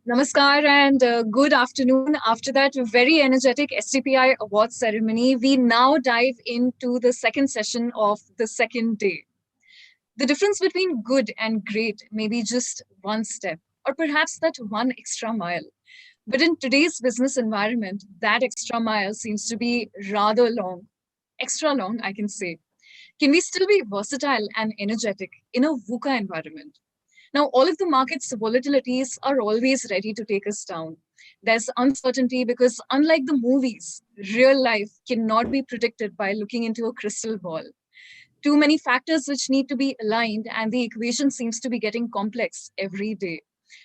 Namaskar and good afternoon. After that very energetic STPI awards ceremony, we now dive into the second session of the second day. The difference between good and great may be just one step, or perhaps that one extra mile. But in today's business environment, that extra mile seems to be rather long, extra long, I can say. Can we still be versatile and energetic in a VUCA environment? Now, all of the market's volatilities are always ready to take us down. There's uncertainty because, unlike the movies, real life cannot be predicted by looking into a crystal ball. Too many factors which need to be aligned, and the equation seems to be getting complex every day.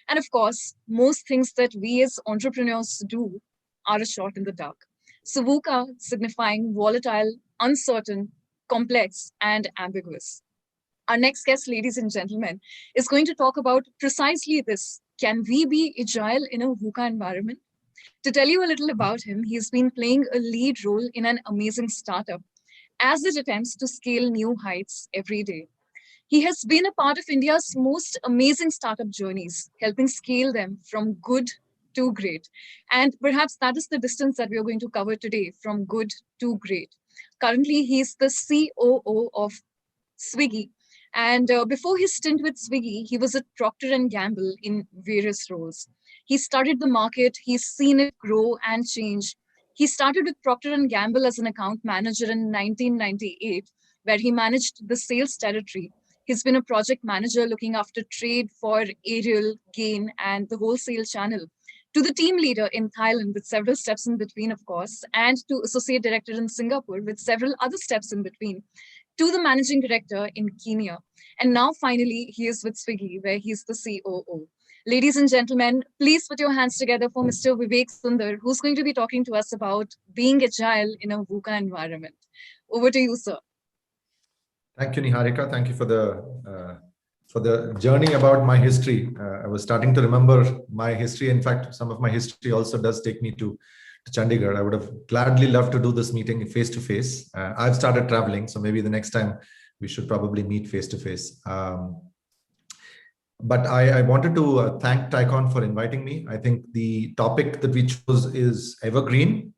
And of course, most things that we as entrepreneurs do are a shot in the dark. So, VUCA signifying volatile, uncertain, complex, and ambiguous. Our next guest, ladies and gentlemen, is going to talk about precisely this. Can we be agile in a VUCA environment? To tell you a little about him, he's been playing a lead role in an amazing startup as it attempts to scale new heights every day. He has been a part of India's most amazing startup journeys, helping scale them from good to great. And perhaps that is the distance that we are going to cover today, from good to great. Currently, he's the COO of SWIGGY, and before his stint with Swiggy, he was at Procter and Gamble in various roles. He studied the market, he's seen it grow and change. He started with Procter and Gamble as an account manager in 1998, where he managed the sales territory. He's been a project manager looking after trade for Ariel, Gain, and the wholesale channel. To the team leader in Thailand, with several steps in between, of course, and to associate director in Singapore, with several other steps in between, to the managing director in Kenya. And now finally, he is with Swiggy, where he's the COO. Ladies and gentlemen, please put your hands together for Mr. Vivek Sunder, who's going to be talking to us about being agile in a VUCA environment. Over to you, sir. Thank you, Niharika. Thank you for the journey about my history. I was starting to remember my history. In fact, some of my history also does take me to Chandigarh. I would have gladly loved to do this meeting face to face. I've started traveling, so maybe the next time we should probably meet face to face. But I wanted to thank Tycon for inviting me. I think the topic that we chose is evergreen,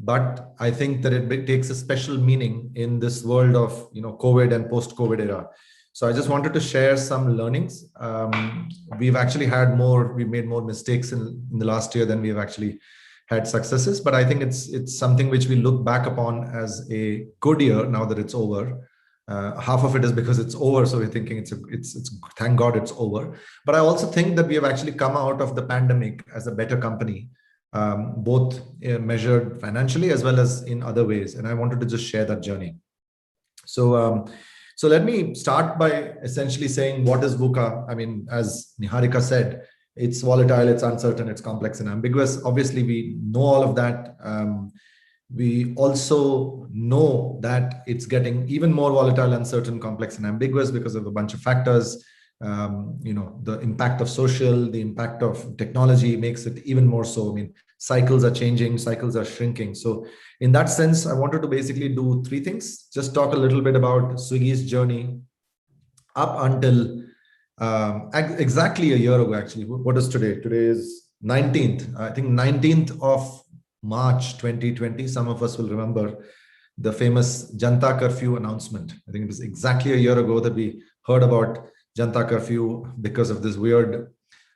but I think that it takes a special meaning in this world of COVID and post-COVID era. So I just wanted to share some learnings. We've actually we made more mistakes in the last year than we've actually had successes, but I think it's something which we look back upon as a good year now that it's over. Half of it is because it's over, so we're thinking it's thank God it's over. But I also think that we have actually come out of the pandemic as a better company, both measured financially as well as in other ways. And I wanted to just share that journey. So let me start by essentially saying, what is VUCA? I mean, as Niharika said, it's volatile, it's uncertain, it's complex and ambiguous. Obviously, we know all of that. We also know that it's getting even more volatile, uncertain, complex, and ambiguous because of a bunch of factors. The impact of social, the impact of technology makes it even more so. I mean, cycles are changing, cycles are shrinking. So in that sense, I wanted to basically do three things. Just talk a little bit about Swiggy's journey up until exactly a year ago, actually. What is today? Today is 19th. I think 19th of March 2020. Some of us will remember the famous Janta Curfew announcement. I think it was exactly a year ago that we heard about Janta Curfew because of this weird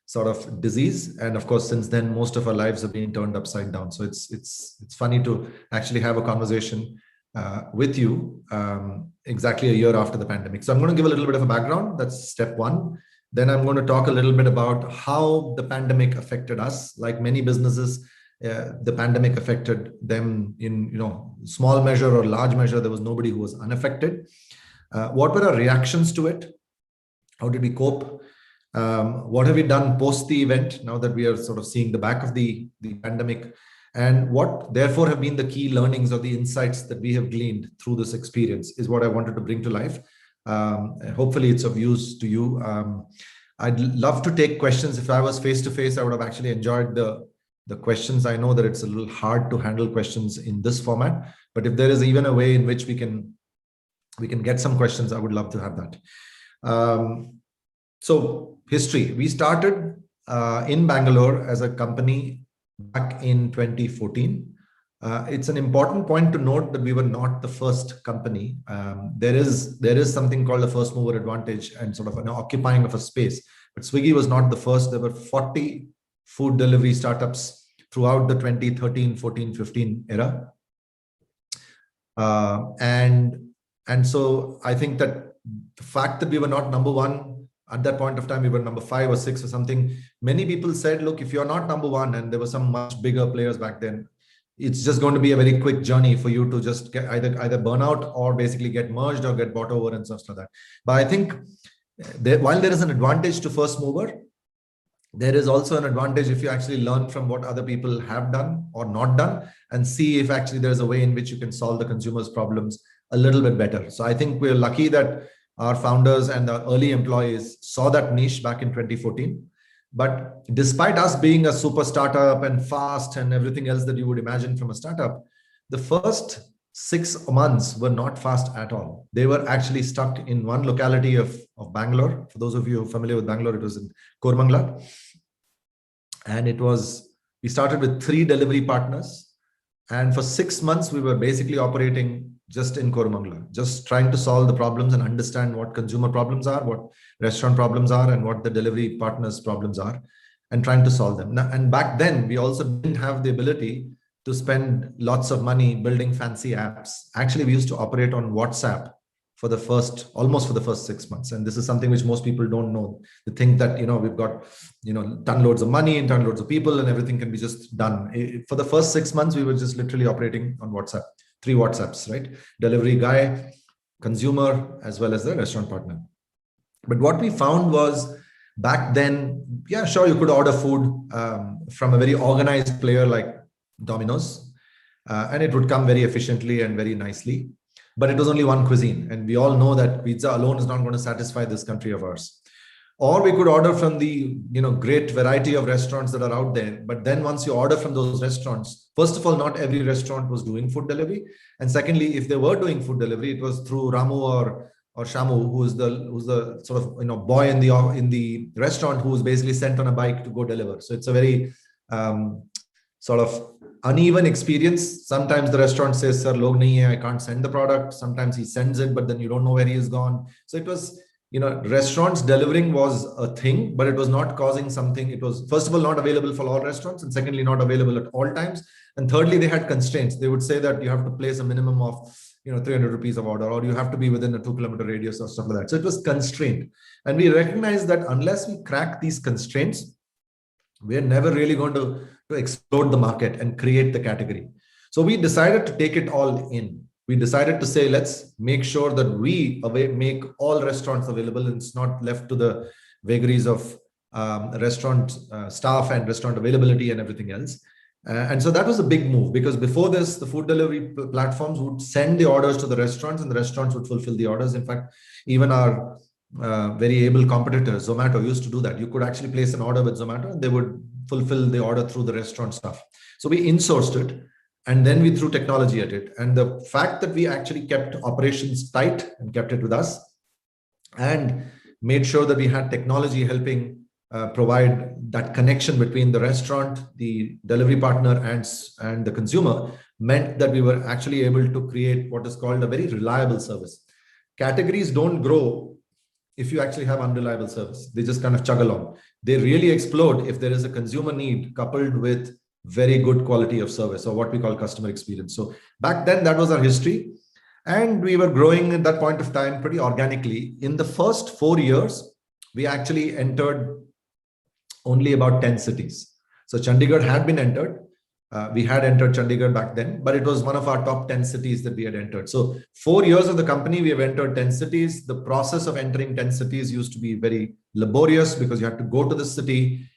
sort of disease. And of course, since then, most of our lives have been turned upside down. So it's funny to actually have a conversation with you exactly a year after the pandemic. So I'm going to give a little bit of a background. That's step one. Then I'm going to talk a little bit about how the pandemic affected us. Like many businesses, the pandemic affected them in small measure or large measure. There was nobody who was unaffected. What were our reactions to it? How did we cope? What have we done post the event, now that we are sort of seeing the back of the pandemic? And what therefore have been the key learnings or the insights that we have gleaned through this experience is what I wanted to bring to life. Hopefully it's of use to you. I'd love to take questions. If I was face to face, I would have actually enjoyed the questions. I know that it's a little hard to handle questions in this format, but if there is even a way in which we can get some questions, I would love to have that. So history, we started in Bangalore as a company back in 2014. It's an important point to note that we were not the first company. There is something called a first mover advantage and sort of an occupying of a space. But Swiggy was not the first. There were 40 food delivery startups throughout the 2013, 14, 15 era. And so I think that the fact that we were not number one at that point of time, we were number 5 or 6 or something. Many people said, look, if you're not number one, and there were some much bigger players back then, it's just going to be a very quick journey for you to just get either burn out or basically get merged or get bought over and stuff like that. But I think while there is an advantage to first mover, there is also an advantage if you actually learn from what other people have done or not done and see if actually there's a way in which you can solve the consumer's problems a little bit better. So I think we're lucky that our founders and the early employees saw that niche back in 2014. But despite us being a super startup and fast and everything else that you would imagine from a startup, the first 6 months were not fast at all. They were actually stuck in one locality of Bangalore. For those of you who are familiar with Bangalore, it was in Koramangala. And we started with 3 delivery partners. And for 6 months, we were basically operating just in Koramangala, just trying to solve the problems and understand what consumer problems are, what restaurant problems are, and what the delivery partners' problems are, and trying to solve them. Now, and back then, we also didn't have the ability to spend lots of money building fancy apps. Actually, we used to operate on WhatsApp almost for the first 6 months. And this is something which most people don't know. They think that, we've got, ton loads of money and ton loads of people and everything can be just done. For the first 6 months, we were just literally operating on WhatsApp, 3 WhatsApps, right? Delivery guy, consumer, as well as the restaurant partner. But what we found was back then, yeah, sure, you could order food from a very organized player like Domino's, and it would come very efficiently and very nicely. But it was only one cuisine. And we all know that pizza alone is not going to satisfy this country of ours. Or we could order from the great variety of restaurants that are out there. But then once you order from those restaurants, first of all, not every restaurant was doing food delivery. And secondly, if they were doing food delivery, it was through Ramu or Shamu, who's the sort of boy in the restaurant who's basically sent on a bike to go deliver. So it's a very sort of uneven experience. Sometimes the restaurant says, sir, log nahi hai, I can't send the product. Sometimes he sends it, but then you don't know where he is gone. So it was, restaurants delivering was a thing, but it was not causing something. It was, first of all, not available for all restaurants, and secondly, not available at all times. And thirdly, they had constraints. They would say that you have to place a minimum of 300 rupees of order, or you have to be within a 2-kilometer radius or stuff like that. So it was constrained. And we recognize that unless we crack these constraints, we're never really going to explode the market and create the category. So we decided to take it all in. We decided to say, let's make sure that we make all restaurants available, and it's not left to the vagaries of restaurant staff and restaurant availability and everything else. And so that was a big move, because before this, the food delivery platforms would send the orders to the restaurants and the restaurants would fulfill the orders. In fact, even our very able competitors, Zomato, used to do that. You could actually place an order with Zomato and they would fulfill the order through the restaurant stuff. So we insourced it, and then we threw technology at it. And the fact that we actually kept operations tight and kept it with us and made sure that we had technology helping provide that connection between the restaurant, the delivery partner, and the consumer meant that we were actually able to create what is called a very reliable service. Categories don't grow if you actually have unreliable service. They just kind of chug along. They really explode if there is a consumer need coupled with very good quality of service, or what we call customer experience. So back then, that was our history. And we were growing at that point of time pretty organically. In the first 4 years, we actually entered only about 10 cities. So Chandigarh had been entered. We had entered Chandigarh back then, but it was one of our top 10 cities that we had entered. So 4 years of the company, we have entered 10 cities. The process of entering 10 cities used to be very laborious, because you had to go to the city,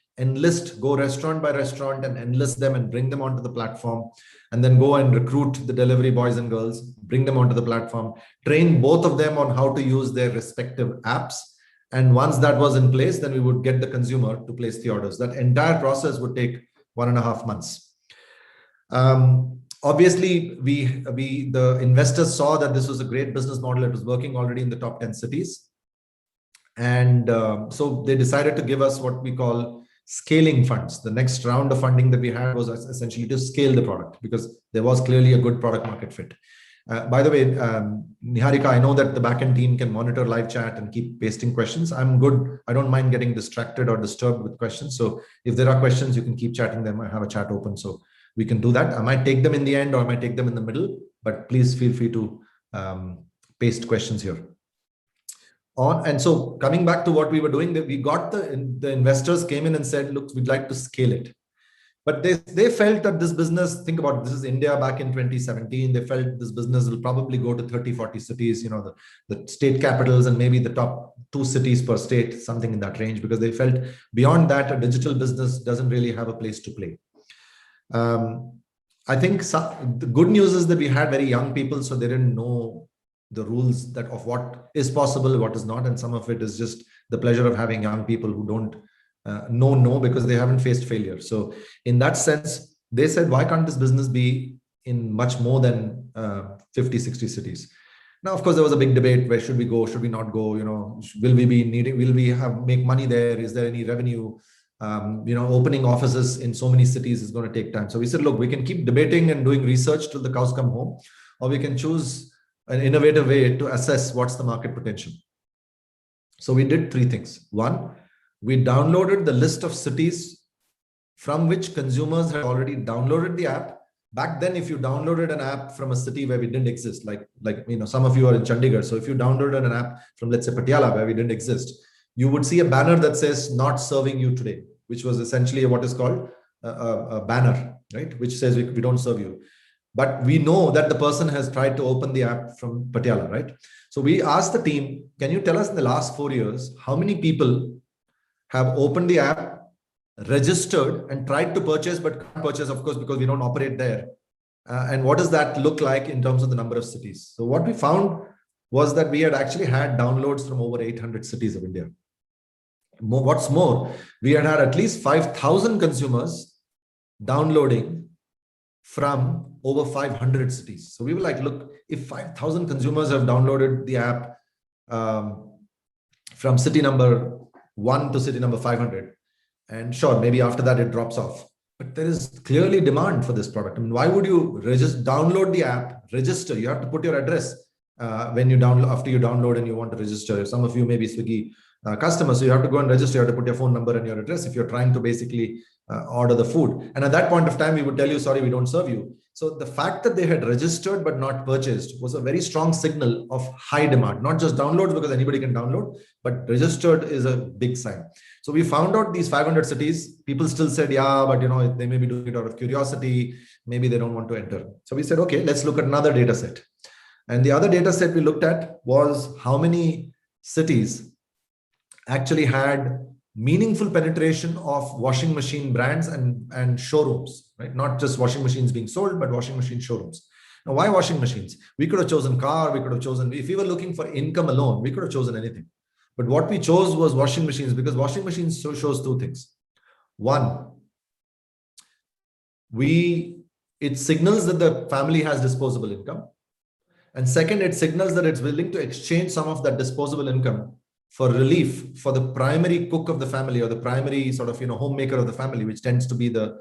go restaurant by restaurant and enlist them and bring them onto the platform, and then go and recruit the delivery boys and girls, bring them onto the platform, train both of them on how to use their respective apps. And once that was in place, then we would get the consumer to place the orders. That entire process would take 1.5 months. Obviously, the investors saw that this was a great business model. It was working already in the top 10 cities. And so they decided to give us what we call scaling funds. The next round of funding that we had was essentially to scale the product because there was clearly a good product market fit. By the way, Niharika, I know that the backend team can monitor live chat and keep pasting questions. I'm good. I don't mind getting distracted or disturbed with questions. So if there are questions, you can keep chatting them. I have a chat open, so we can do that. I might take them in the end or I might take them in the middle, but please feel free to paste questions here. And so coming back to what we were doing, we got the investors came in and said, look, we'd like to scale it. But they felt that this business, think about it, this is India back in 2017. They felt this business will probably go to 30, 40 cities, the state capitals and maybe the top 2 cities per state, something in that range, because they felt beyond that, a digital business doesn't really have a place to play. I think the good news is that we had very young people, so they didn't know the rules of what is possible, what is not. And some of it is just the pleasure of having young people who don't no because they haven't faced failure. So in that sense, they said, why can't this business be in much more than 50, 60 cities? Now, of course, there was a big debate. Where should we go? Should we not go? Will we make money there? Is there any revenue? Opening offices in so many cities is going to take time. So we said, look, we can keep debating and doing research till the cows come home, or we can choose an innovative way to assess what's the market potential. So we did 3 things. 1, we downloaded the list of cities from which consumers had already downloaded the app. Back then, if you downloaded an app from a city where we didn't exist, like some of you are in Chandigarh. So if you downloaded an app from, let's say, Patiala, where we didn't exist, you would see a banner that says not serving you today, which was essentially what is called a banner, right? Which says we don't serve you. But we know that the person has tried to open the app from Patiala, right? So we asked the team, can you tell us in the last 4 years, how many people have opened the app, registered and tried to purchase, but can't purchase, of course, because we don't operate there. And what does that look like in terms of the number of cities? So what we found was that we had actually had downloads from over 800 cities of India. What's more, we had at least 5,000 consumers downloading from over 500 cities. So we were like, look, if 5,000 consumers have downloaded the app from city number 1 to city number 500, and sure, maybe after that it drops off, but there is clearly demand for this product. I mean, why would you download the app, register? You have to put your address when you after you download and you want to register. Some of you may be Swiggy customers, so you have to go and register. You have to put your phone number and your address if you're trying to basically order the food. And at that point of time, we would tell you, sorry, we don't serve you. So the fact that they had registered but not purchased was a very strong signal of high demand, not just downloads because anybody can download, but registered is a big sign. So we found out these 500 cities, people still said, yeah, but they may be doing it out of curiosity. Maybe they don't want to enter. So we said, okay, let's look at another data set. And the other data set we looked at was how many cities actually had meaningful penetration of washing machine brands and showrooms, right? Not just washing machines being sold, but washing machine showrooms. Now, why washing machines? We could have chosen car, we could have chosen, if we were looking for income alone, we could have chosen anything. But what we chose was washing machines, because washing machines shows 2 things. 1, it signals that the family has disposable income. And second, it signals that it's willing to exchange some of that disposable income for relief for the primary cook of the family, or the primary sort of homemaker of the family, which tends to be the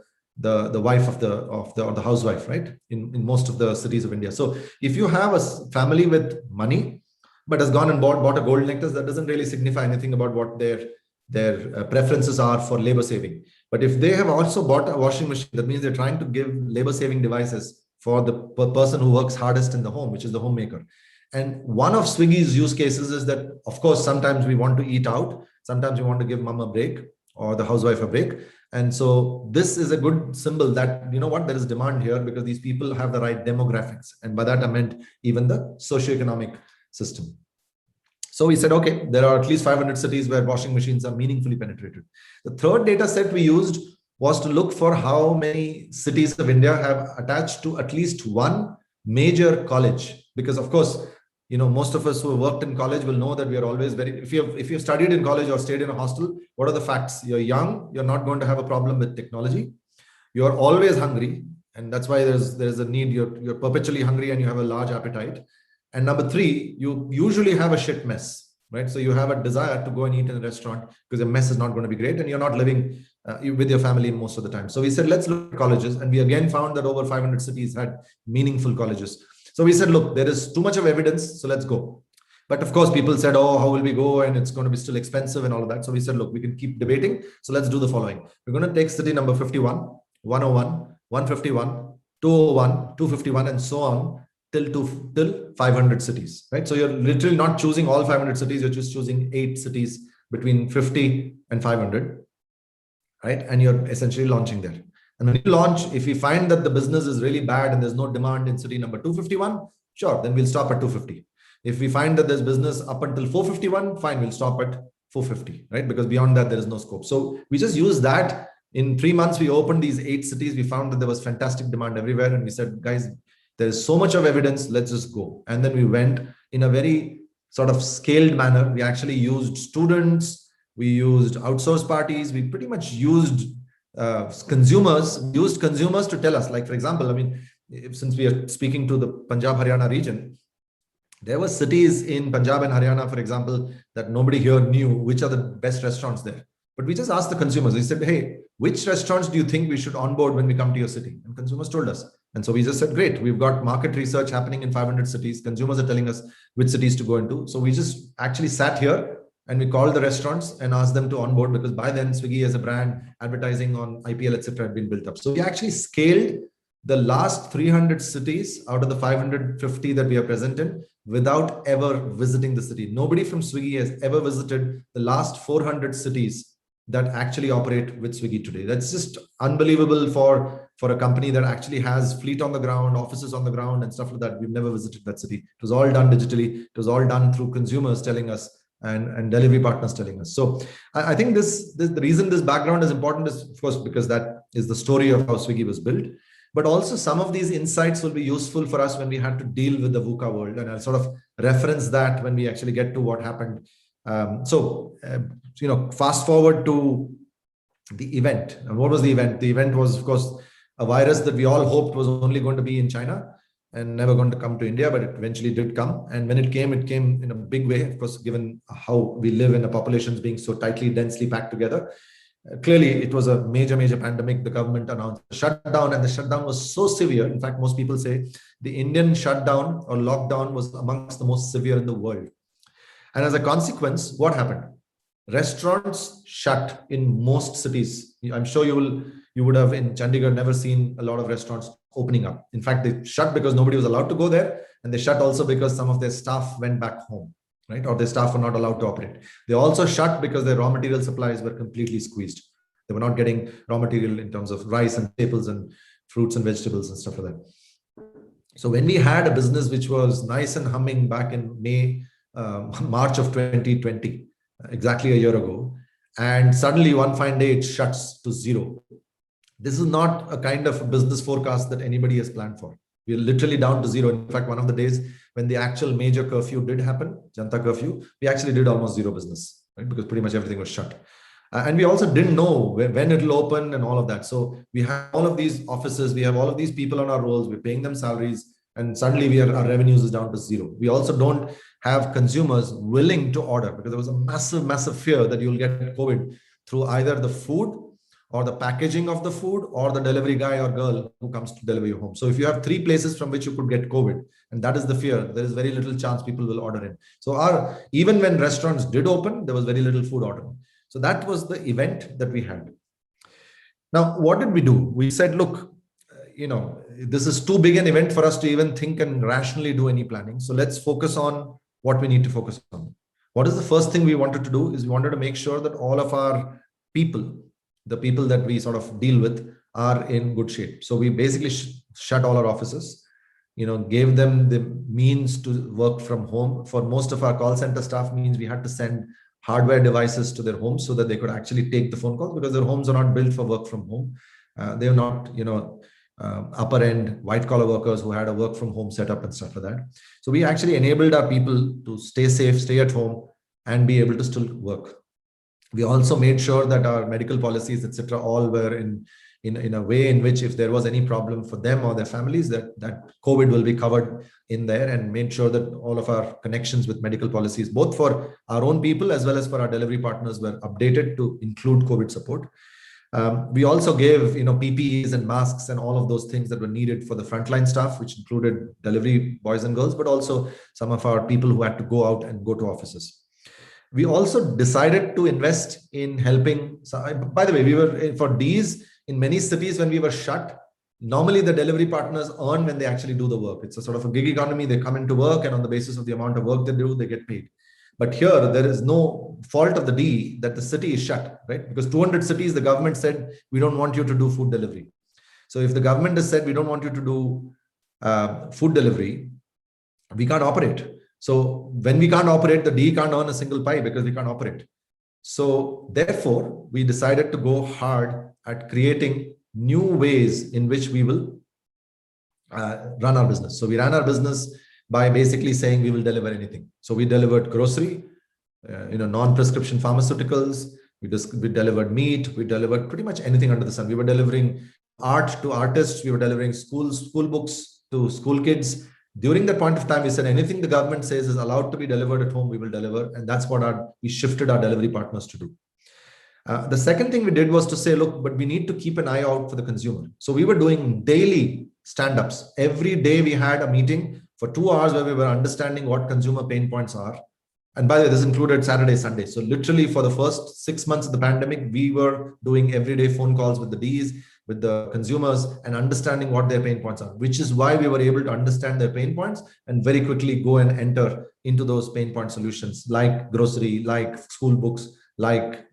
wife or the housewife, right? In most of the cities of India. So if you have a family with money but has gone and bought a gold necklace, that doesn't really signify anything about what their preferences are for labor saving. But if they have also bought a washing machine, that means they're trying to give labor saving devices for the person who works hardest in the home, which is the homemaker. And one of Swiggy's use cases is that, of course, sometimes we want to eat out. Sometimes we want to give mom a break or the housewife a break. And so this is a good symbol that, there is demand here because these people have the right demographics. And by that, I meant even the socioeconomic system. So we said, okay, there are at least 500 cities where washing machines are meaningfully penetrated. The third data set we used was to look for how many cities of India have attached to at least one major college. Because, of course, most of us who have worked in college will know that we are always if you've studied in college or stayed in a hostel, what are the facts? You're young, you're not going to have a problem with technology. You're always hungry. And that's why there's a need. You're perpetually hungry and you have a large appetite. And number 3, you usually have a shit mess, right? So you have a desire to go and eat in a restaurant because the mess is not going to be great. And you're not living with your family most of the time. So we said, let's look at colleges. And we again found that over 500 cities had meaningful colleges. So we said, look, there is too much of evidence, so let's go. But of course, people said, oh, how will we go? And it's going to be still expensive and all of that. So we said, look, we can keep debating. So let's do the following. We're going to take city number 51, 101, 151, 201, 251, and so on till 500 cities, right? So you're literally not choosing all 500 cities. You're just choosing 8 cities between 50 and 500, right? And you're essentially launching there. And when you launch, if we find that the business is really bad and there's no demand in city number 251, sure, then we'll stop at 250. If we find that there's business up until 451, fine, we'll stop at 450, right? Because beyond that, there is no scope. So we just use that. In 3 months, we opened these 8 cities. We found that there was fantastic demand everywhere. And we said, guys, there is so much of evidence, let's just go. And then we went in a very sort of scaled manner. We actually used students, we used outsourced parties, we pretty much used consumers to tell us, like, for example, I mean, since we are speaking to the Punjab Haryana region, there were cities in Punjab and Haryana, for example, that nobody here knew which are the best restaurants there. But we just asked the consumers. We said, hey, which restaurants do you think we should onboard when we come to your city? And consumers told us. And so we just said, great, we've got market research happening in 500 cities. Consumers are telling us which cities to go into. So we just actually sat here and we called the restaurants and asked them to onboard, because by then Swiggy as a brand, advertising on IPL, etc., had been built up. So we actually scaled the last 300 cities out of the 550 that we are present in without ever visiting the city. Nobody from Swiggy has ever visited the last 400 cities that actually operate with Swiggy today. That's just unbelievable for a company that actually has fleet on the ground, offices on the ground and stuff like that. We've never visited that city. It was all done digitally. It was all done through consumers telling us and delivery partners telling us. So I think the reason this background is important is, of course, because that is the story of how Swiggy was built. But also some of these insights will be useful for us when we had to deal with the VUCA world. And I'll sort of reference that when we actually get to what happened. Fast forward to the event. And what was the event? The event was, of course, a virus that we all hoped was only going to be in China and never going to come to India, but it eventually did come. And when it came in a big way, of course, given how we live in a populations being so tightly, densely packed together. Clearly, it was a major pandemic. The government announced a shutdown, and the shutdown was so severe. In fact, most people say the Indian shutdown or lockdown was amongst the most severe in the world. And as a consequence, what happened? Restaurants shut in most cities. I'm sure you would have in Chandigarh never seen a lot of restaurants opening up. In fact, they shut because nobody was allowed to go there, and they shut also because some of their staff went back home. Right? Or their staff were not allowed to operate. They also shut because their raw material supplies were completely squeezed. They were not getting raw material in terms of rice and staples and fruits and vegetables and stuff like that. So when we had a business which was nice and humming back in March of 2020, exactly a year ago, and suddenly one fine day it shuts to zero. This is not a kind of business forecast that anybody has planned for. We're literally down to zero. In fact, one of the days when the actual major curfew did happen, Janta curfew, we actually did almost zero business, right? Because pretty much everything was shut. And we also didn't know when it'll open and all of that. So we have all of these offices, we have all of these people on our rolls, we're paying them salaries, and suddenly our revenues is down to zero. We also don't have consumers willing to order because there was a massive fear that you'll get COVID through either the food or the packaging of the food or the delivery guy or girl who comes to deliver you home. So if you have 3 places from which you could get COVID, and that is the fear, there is very little chance people will order in. So even when restaurants did open, there was very little food ordering. So that was the event that we had. Now, what did we do? We said, look, this is too big an event for us to even think and rationally do any planning. So let's focus on what we need to focus on. What is the first thing we wanted to do is we wanted to make sure that all of our people, the people that we sort of deal with, are in good shape. So we basically shut all our offices, gave them the means to work from home. For most of our call center staff means we had to send hardware devices to their homes so that they could actually take the phone calls because their homes are not built for work from home. They're not, upper end white collar workers who had a work from home setup and stuff like that. So we actually enabled our people to stay safe, stay at home, and be able to still work. We also made sure that our medical policies, etc., all were in a way in which if there was any problem for them or their families, that COVID will be covered in there, and made sure that all of our connections with medical policies, both for our own people as well as for our delivery partners, were updated to include COVID support. We also gave, PPEs and masks and all of those things that were needed for the frontline staff, which included delivery boys and girls, but also some of our people who had to go out and go to offices. We also decided to invest in helping. So, by the way, we were for Ds in many cities when we were shut. Normally, the delivery partners earn when they actually do the work. It's a sort of a gig economy. They come into work, and on the basis of the amount of work they do, they get paid. But here, there is no fault of the D that the city is shut, right? Because 200 cities, the government said, we don't want you to do food delivery. So if the government has said, we don't want you to do food delivery, we can't operate. So when we can't operate, the D can't earn a single pie because we can't operate. So therefore, we decided to go hard at creating new ways in which we will run our business. So we ran our business by basically saying we will deliver anything. So we delivered grocery, non-prescription pharmaceuticals. We delivered meat. We delivered pretty much anything under the sun. We were delivering art to artists. We were delivering school books to school kids. During that point of time, we said anything the government says is allowed to be delivered at home, we will deliver. And that's what we shifted our delivery partners to do. The second thing we did was to say, look, but we need to keep an eye out for the consumer. So we were doing daily stand-ups. Every day we had a meeting for 2 hours where we were understanding what consumer pain points are. And by the way, this included Saturday, Sunday. So literally for the first 6 months of the pandemic, we were doing everyday phone calls with the Ds, with the consumers, and understanding what their pain points are, which is why we were able to understand their pain points and very quickly go and enter into those pain point solutions like grocery, like school books, like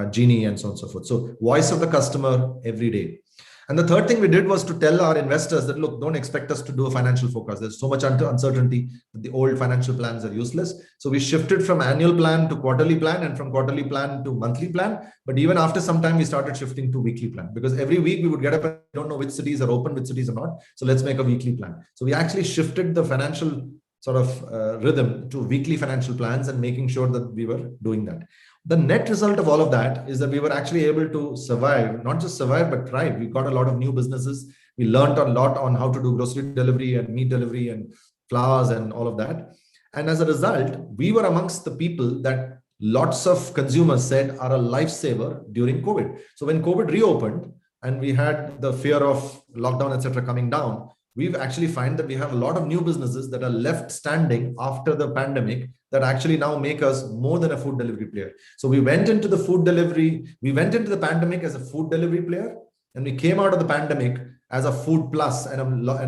Genie, and so on and so forth. So voice of the customer every day. And the third thing we did was to tell our investors that, look, don't expect us to do a financial forecast. There's so much uncertainty that the old financial plans are useless. So we shifted from annual plan to quarterly plan, and from quarterly plan to monthly plan. But even after some time, we started shifting to weekly plan, because every week we would get up and don't know which cities are open, which cities are not. So let's make a weekly plan. So we actually shifted the financial sort of rhythm to weekly financial plans and making sure that we were doing that. The net result of all of that is that we were actually able to survive, not just survive, but thrive. We got a lot of new businesses. We learned a lot on how to do grocery delivery and meat delivery and flowers and all of that. And as a result, we were amongst the people that lots of consumers said are a lifesaver during COVID. So when COVID reopened and we had the fear of lockdown, etc., coming down, we've actually find that we have a lot of new businesses that are left standing after the pandemic that actually now make us more than a food delivery player. So we went into the food delivery, we went into the pandemic as a food delivery player, and we came out of the pandemic as a food plus and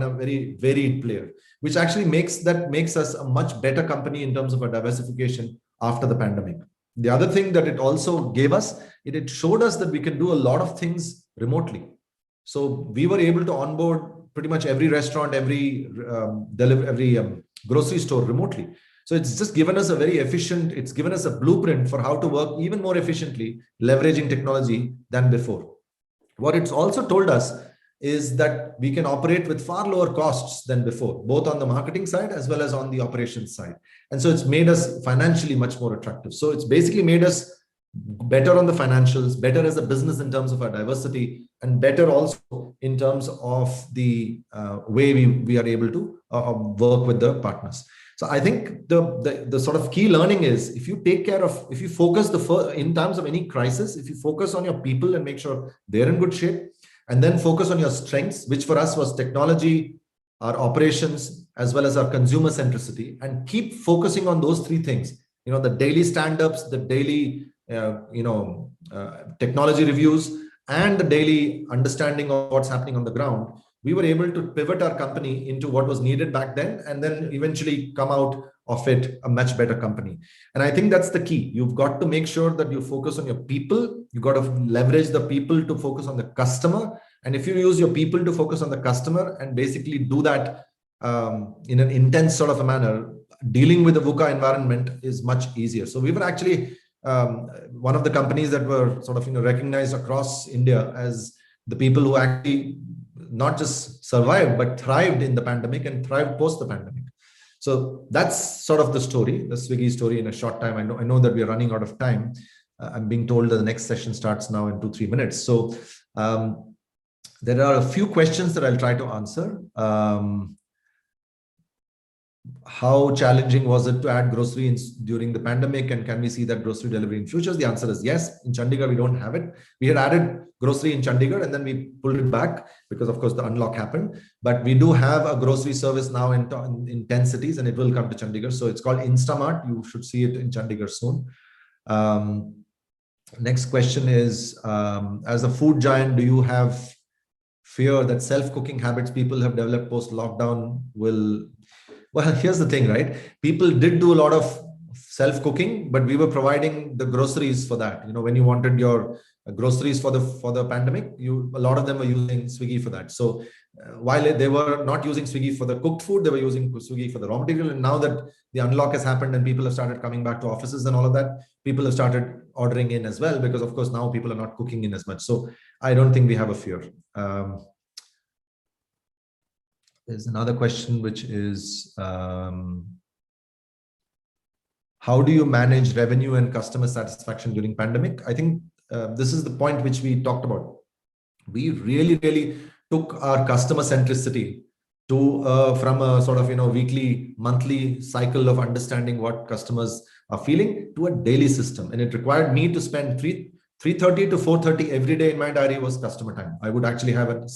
a very varied player, which actually makes us a much better company in terms of our diversification after the pandemic. The other thing that it also gave us, it showed us that we can do a lot of things remotely. So we were able to onboard pretty much every restaurant, every grocery store remotely. So it's just given us it's given us a blueprint for how to work even more efficiently, leveraging technology than before. What it's also told us is that we can operate with far lower costs than before, both on the marketing side as well as on the operations side. And so it's made us financially much more attractive. So it's basically made us better on the financials, better as a business in terms of our diversity, and better also in terms of the way we are able to work with the partners. So I think the sort of key learning is, if you focus in terms of any crisis, if you focus on your people and make sure they're in good shape, and then focus on your strengths, which for us was technology, our operations, as well as our consumer centricity, and keep focusing on those three things, the daily stand-ups, the daily technology reviews, and the daily understanding of what's happening on the ground, we were able to pivot our company into what was needed back then, and then eventually come out of it a much better company. And I think that's the key. You've got to make sure that you focus on your people. You've got to leverage the people to focus on the customer. And if you use your people to focus on the customer and basically do that in an intense sort of a manner, dealing with the VUCA environment is much easier. So we were actually one of the companies that were sort of recognized across India as the people who actually not just survived but thrived in the pandemic and thrived post the pandemic. So that's sort of the story, the Swiggy story in a short time. I know that we are running out of time. I'm being told that the next session starts now in 2-3 minutes. So there are a few questions that I'll try to answer. how challenging was it to add grocery during the pandemic, and can we see that grocery delivery in futures? The answer is yes. In Chandigarh, we don't have it. We had added grocery in Chandigarh and then we pulled it back because, of course, the unlock happened. But we do have a grocery service now in 10 cities, and it will come to Chandigarh. So it's called Instamart. You should see it in Chandigarh soon. Next question is, as a food giant, do you have fear that self-cooking habits people have developed post-lockdown will... Well, here's the thing, right? People did do a lot of self-cooking, but we were providing the groceries for that. When you wanted your groceries for the pandemic, a lot of them were using Swiggy for that. So while they were not using Swiggy for the cooked food, they were using Swiggy for the raw material. And now that the unlock has happened and people have started coming back to offices and all of that, people have started ordering in as well, because of course now people are not cooking in as much. So I don't think we have a fear. There's another question, which is, how do you manage revenue and customer satisfaction during pandemic? I think this is the point which we talked about. We really took our customer centricity to from a sort of weekly, monthly cycle of understanding what customers are feeling to a daily system, and it required me to spend 3:30 to 4:30 every day in my diary was customer time. I would actually have it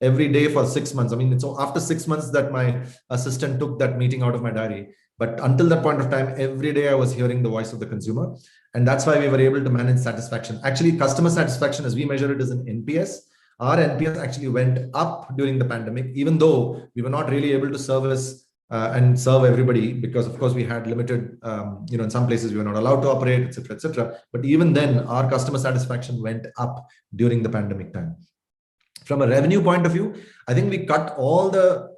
every day for 6 months. I mean, it's after 6 months that my assistant took that meeting out of my diary. But until that point of time, every day I was hearing the voice of the consumer. And that's why we were able to manage satisfaction. Actually, customer satisfaction, as we measure it, is an NPS. Our NPS actually went up during the pandemic, even though we were not really able to service and serve everybody, because of course we had limited, in some places we were not allowed to operate, etc., etc. But even then, our customer satisfaction went up during the pandemic time. From a revenue point of view, I think we cut all the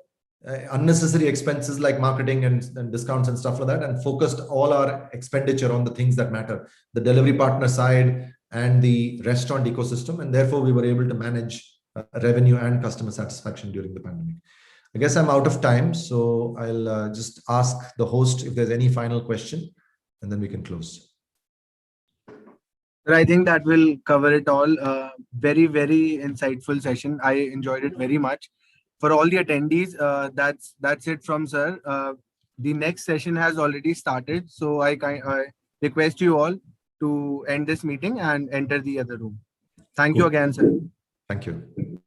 unnecessary expenses like marketing and discounts and stuff like that, and focused all our expenditure on the things that matter, the delivery partner side and the restaurant ecosystem, and therefore we were able to manage revenue and customer satisfaction during the pandemic. I guess I'm out of time, so I'll just ask the host if there's any final question, and then we can close. I think that will cover it all. Very insightful session. I enjoyed it very much. For all the attendees, that's it from sir. The next session has already started, so I request you all to end this meeting and enter the other room. Thank you again, sir. Thank you.